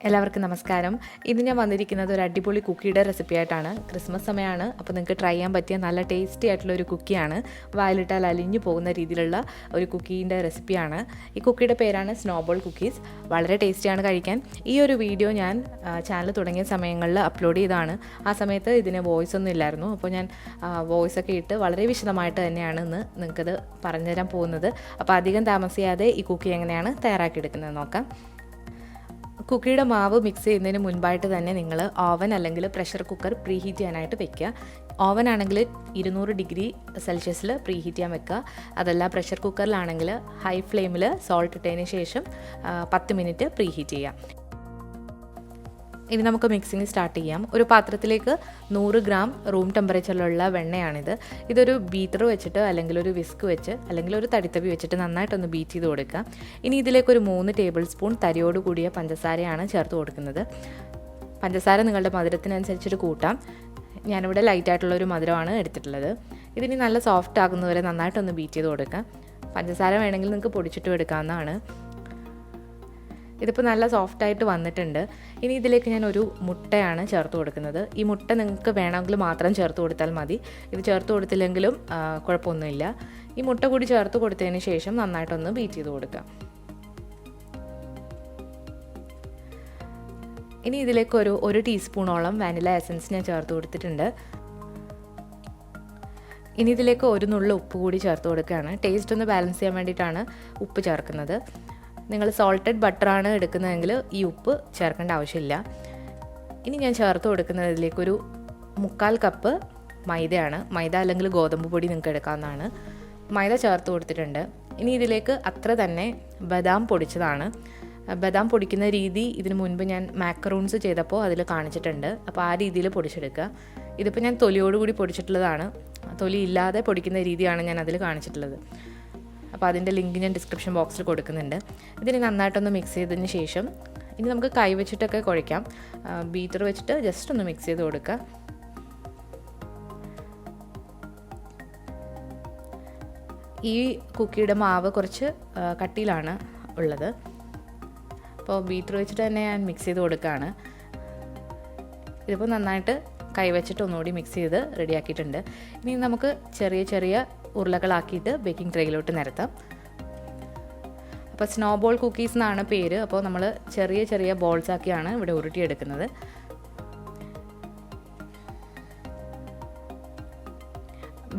എല്ലാവർക്കും നമസ്കാരം. ഇന്ന് ഞാൻ വന്നിരിക്കുന്നത് ഒരു അടിപൊളി കുക്കിയുടെ റെസിപ്പി ആയിട്ടാണ്. ക്രിസ്മസ് സമയമാണ്, അപ്പോൾ നിങ്ങൾക്ക് ട്രൈ ചെയ്യാൻ പറ്റിയ നല്ല ടേസ്റ്റി ആയിട്ടുള്ള ഒരു കുക്കിയാണ്. വായിലിട്ടാൽ അലിഞ്ഞു പോകുന്ന രീതിയിലുള്ള ഒരു കുക്കീൻ്റെ റെസിപ്പിയാണ്. ഈ കുക്കിയുടെ പേരാണ് സ്നോബോൾ കുക്കീസ്. വളരെ ടേസ്റ്റിയാണ് കഴിക്കാൻ. ഈ ഒരു വീഡിയോ ഞാൻ ചാനൽ തുടങ്ങിയ സമയങ്ങളിൽ അപ്ലോഡ് ചെയ്തതാണ്. ആ സമയത്ത് ഇതിന് വോയിസ് ഒന്നും ഇല്ലായിരുന്നു. അപ്പോൾ ഞാൻ വോയിസൊക്കെ ഇട്ട് വളരെ വിശദമായിട്ട് തന്നെയാണ് ഇന്ന് നിങ്ങൾക്കത് പറഞ്ഞുതരാൻ പോകുന്നത്. അപ്പോൾ അധികം താമസിയാതെ ഈ കുക്കി എങ്ങനെയാണ് തയ്യാറാക്കിയെടുക്കുന്നത് നോക്കാം. കുക്കിയുടെ മാവ് മിക്സ് ചെയ്യുന്നതിന് മുൻപായിട്ട് തന്നെ നിങ്ങൾ ഓവൻ അല്ലെങ്കിൽ പ്രഷർ കുക്കർ പ്രീഹീറ്റ് ചെയ്യാനായിട്ട് വെക്കുക. ഓവൻ ആണെങ്കിൽ 200 ഡിഗ്രി സെൽഷ്യസിൽ പ്രീഹീറ്റ് ചെയ്യാൻ വെക്കുക. അതല്ല പ്രഷർ കുക്കറിലാണെങ്കിൽ ഹൈ ഫ്ലെയിമിൽ സോൾട്ട് ഇട്ടതിന് ശേഷം 10 മിനിറ്റ് പ്രീഹീറ്റ് ചെയ്യുക. ഇനി നമുക്ക് മിക്സിങ് സ്റ്റാർട്ട് ചെയ്യാം. ഒരു പാത്രത്തിലേക്ക് 100 ഗ്രാം റൂം ടെമ്പറേച്ചറിലുള്ള വെണ്ണയാണിത്. ഇതൊരു ബീറ്റർ വെച്ചിട്ട് അല്ലെങ്കിൽ ഒരു വിസ്ക് വെച്ച് അല്ലെങ്കിൽ ഒരു തടിത്തവി വെച്ചിട്ട് നന്നായിട്ടൊന്ന് ബീറ്റ് ചെയ്ത് കൊടുക്കുക. ഇനി ഇതിലേക്ക് ഒരു 3 ടേബിൾ സ്പൂൺ തരിയോട് കൂടിയ പഞ്ചസാരയാണ് ചേർത്ത് കൊടുക്കുന്നത്. പഞ്ചസാര നിങ്ങളുടെ മധുരത്തിനനുസരിച്ചിട്ട് കൂട്ടാം. ഞാനിവിടെ ലൈറ്റായിട്ടുള്ളൊരു മധുരമാണ് എടുത്തിട്ടുള്ളത്. ഇതിനി നല്ല സോഫ്റ്റ് ആകുന്നവരെ നന്നായിട്ടൊന്ന് ബീറ്റ് ചെയ്ത് കൊടുക്കുക. പഞ്ചസാര വേണമെങ്കിൽ നിങ്ങൾക്ക് പൊടിച്ചിട്ടും എടുക്കാവുന്നതാണ്. ഇതിപ്പോൾ നല്ല സോഫ്റ്റായിട്ട് വന്നിട്ടുണ്ട്. ഇനി ഇതിലേക്ക് ഞാൻ ഒരു മുട്ടയാണ് ചേർത്ത് കൊടുക്കുന്നത്. ഈ മുട്ട നിങ്ങൾക്ക് വേണമെങ്കിൽ മാത്രം ചേർത്ത് കൊടുത്താൽ മതി. ഇത് ചേർത്ത് കൊടുത്തില്ലെങ്കിലും കുഴപ്പമൊന്നുമില്ല. ഈ മുട്ട കൂടി ചേർത്ത് കൊടുത്തതിന് ശേഷം നന്നായിട്ടൊന്ന് ബീറ്റ് ചെയ്ത് കൊടുക്കുക. ഇനി ഇതിലേക്ക് ഒരു ടീസ്പൂണോളം വാനില എസൻസ് ഞാൻ ചേർത്ത് കൊടുത്തിട്ടുണ്ട്. ഇനി ഇതിലേക്ക് ഒരു നുള്ള ഉപ്പ് കൂടി ചേർത്ത് കൊടുക്കുകയാണ്. ടേസ്റ്റ് ഒന്ന് ബാലൻസ് ചെയ്യാൻ വേണ്ടിയിട്ടാണ് ഉപ്പ് ചേർക്കുന്നത്. നിങ്ങൾ സോൾട്ടഡ് ബട്ടറാണ് എടുക്കുന്നതെങ്കിൽ ഈ ഉപ്പ് ചേർക്കേണ്ട ആവശ്യമില്ല. ഇനി ഞാൻ ചേർത്ത് കൊടുക്കുന്നതിലേക്കൊരു 3/4 കപ്പ് മൈദയാണ്. മൈദ അല്ലെങ്കിൽ ഗോതമ്പ് പൊടി നിങ്ങൾക്ക് എടുക്കാവുന്നതാണ്. മൈദ ചേർത്ത് കൊടുത്തിട്ടുണ്ട്. ഇനി ഇതിലേക്ക് അത്ര തന്നെ ബദാം പൊടിച്ചതാണ്. ബദാം പൊടിക്കുന്ന രീതി ഇതിനു മുൻപ് ഞാൻ മാക്കറൂൺസ് ചെയ്തപ്പോൾ അതിൽ കാണിച്ചിട്ടുണ്ട്. അപ്പോൾ ആ രീതിയിൽ പൊടിച്ചെടുക്കുക. ഇതിപ്പോൾ ഞാൻ തൊലിയോടുകൂടി പൊടിച്ചിട്ടുള്ളതാണ്. തൊലി ഇല്ലാതെ പൊടിക്കുന്ന രീതിയാണ് ഞാൻ അതിൽ കാണിച്ചിട്ടുള്ളത്. അപ്പോൾ അതിൻ്റെ ലിങ്ക് ഞാൻ ഡിസ്ക്രിപ്ഷൻ ബോക്സിൽ കൊടുക്കുന്നുണ്ട്. ഇതിന് നന്നായിട്ടൊന്ന് മിക്സ് ചെയ്തതിന് ശേഷം ഇനി നമുക്ക് കൈ വെച്ചിട്ടൊക്കെ കുഴയ്ക്കാം. ബീറ്റർ വെച്ചിട്ട് ജസ്റ്റ് ഒന്ന് മിക്സ് ചെയ്ത് കൊടുക്കുക. ഈ കുക്കിയുടെ മാവ് കുറച്ച് കട്ടിയിലാണ് ഉള്ളത്. അപ്പോൾ ബീറ്റർ വെച്ചിട്ട് തന്നെ ഞാൻ മിക്സ് ചെയ്ത് കൊടുക്കുകയാണ്. ഇതിപ്പോൾ നന്നായിട്ട് കൈ വെച്ചിട്ട് ഒന്നുകൂടി മിക്സ് ചെയ്ത് റെഡിയാക്കിയിട്ടുണ്ട്. ഇനി നമുക്ക് ചെറിയ ചെറിയ ഉരുളകളാക്കിയിട്ട് ബേക്കിംഗ് ട്രേയിലോട്ട് നിരത്താം. അപ്പോൾ സ്നോബോൾ കുക്കീസ് എന്നാണ് പേര്. അപ്പോൾ നമ്മൾ ചെറിയ ചെറിയ ബോൾസ് ആക്കിയാണ് ഇവിടെ ഉരുട്ടിയെടുക്കുന്നത്.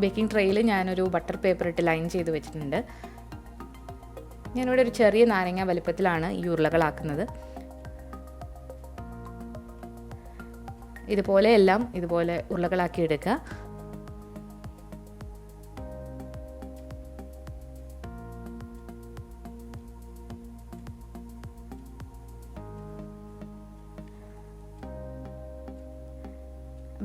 ബേക്കിംഗ് ട്രേയിൽ ഞാനൊരു ബട്ടർ പേപ്പർ ഇട്ട് ലൈൻ ചെയ്ത് വെച്ചിട്ടുണ്ട്. ഞാനിവിടെ ഒരു ചെറിയ നാരങ്ങ വലുപ്പത്തിലാണ് ഈ ഉരുളകളാക്കുന്നത്. ഇതുപോലെ എല്ലാം ഇതുപോലെ ഉരുളകളാക്കി എടുക്കുക.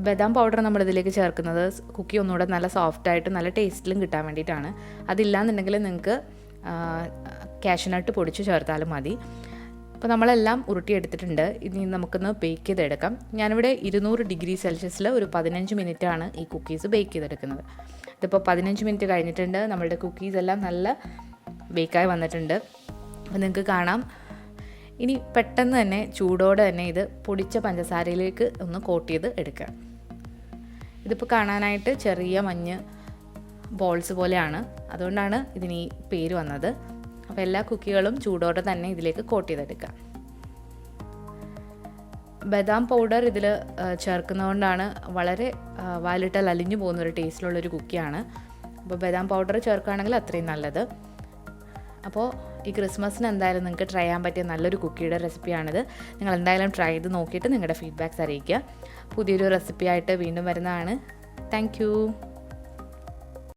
ബദാം പൗഡർ നമ്മളിതിലേക്ക് ചേർക്കുന്നത് കുക്കി ഒന്നുകൂടെ നല്ല സോഫ്റ്റായിട്ട് നല്ല ടേസ്റ്റിലും കിട്ടാൻ വേണ്ടിയിട്ടാണ്. അതില്ലാന്നുണ്ടെങ്കിൽ നിങ്ങൾക്ക് കാഷ്യൂനട്ട് പൊടിച്ച് ചേർത്താലും മതി. അപ്പോൾ നമ്മളെല്ലാം ഉരുട്ടിയെടുത്തിട്ടുണ്ട്. ഇനി നമുക്കൊന്ന് ബേക്ക് ചെയ്തെടുക്കാം. ഞാനിവിടെ 200 ഡിഗ്രി സെൽഷ്യസിൽ ഒരു 15 മിനിറ്റാണ് ഈ കുക്കീസ് ബേക്ക് ചെയ്തെടുക്കുന്നത്. ഇതിപ്പോൾ 15 മിനിറ്റ് കഴിഞ്ഞിട്ടുണ്ട്. നമ്മളുടെ കുക്കീസ് എല്ലാം നല്ല ബേക്കായി വന്നിട്ടുണ്ട്. അപ്പോൾ നിങ്ങൾക്ക് കാണാം. ഇനി പെട്ടെന്ന് തന്നെ ചൂടോടെ തന്നെ ഇത് പൊടിച്ച പഞ്ചസാരയിലേക്ക് ഒന്ന് കോട്ട് ചെയ്ത് എടുക്കുക. ഇതിപ്പോൾ കാണാനായിട്ട് ചെറിയ മഞ്ഞ് ബോൾസ് പോലെയാണ്. അതുകൊണ്ടാണ് ഇതിന് ഈ പേര് വന്നത്. അപ്പോൾ എല്ലാ കുക്കികളും ചൂടോടെ തന്നെ ഇതിലേക്ക് കോട്ട് ചെയ്തെടുക്കുക. ബദാം പൗഡർ ഇതിൽ ചേർക്കുന്നതുകൊണ്ടാണ് വളരെ വാലിട്ടാൽ അലിഞ്ഞു പോകുന്നൊരു ടേസ്റ്റിലുള്ളൊരു കുക്കിയാണ്. അപ്പോൾ ബദാം പൗഡർ ചേർക്കുകയാണെങ്കിൽ അത്രയും നല്ലത്. അപ്പോൾ ഈ ക്രിസ്മസിന് എന്തായാലും നിങ്ങൾക്ക് ട്രൈ ചെയ്യാൻ പറ്റിയ നല്ലൊരു കുക്കിയുടെ റെസിപ്പിയാണിത്. നിങ്ങൾ എന്തായാലും ട്രൈ ചെയ്ത് നോക്കിയിട്ട് നിങ്ങളുടെ ഫീഡ്ബാക്ക്സ് അറിയിക്കുക. പുതിയൊരു റെസിപ്പിയായിട്ട് വീണ്ടും വരുന്നതാണ്. താങ്ക്